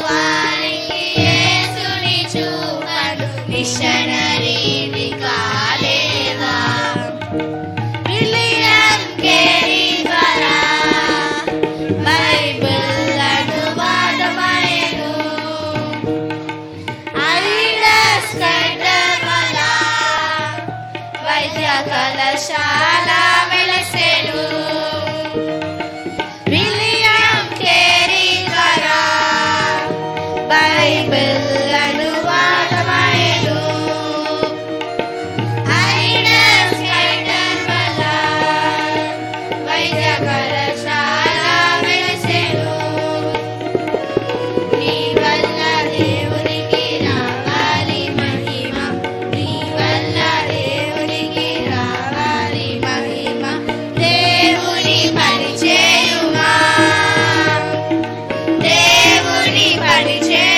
వారికి యేసుని చూపను machinery కాలేవా. William Carey ద్వారా బైబిల్ అనువాదమయ్యెను. ఐడస్ కైటమల వైద్య కళాశాల వెలసెను. విలియం కేరీ ద్వారా బైబిల్ అనువాదమయ్యెను. ఐడస్ కైటమల వైద్య కళాశాల వెలసెను. నీ వల్ల దేవునికి రావాలి మహిమ, నీ వల్ల దేవునికి రావాలి మహిమ. దేవుని పని చేయుమా, దేవుని పని చేయుమా.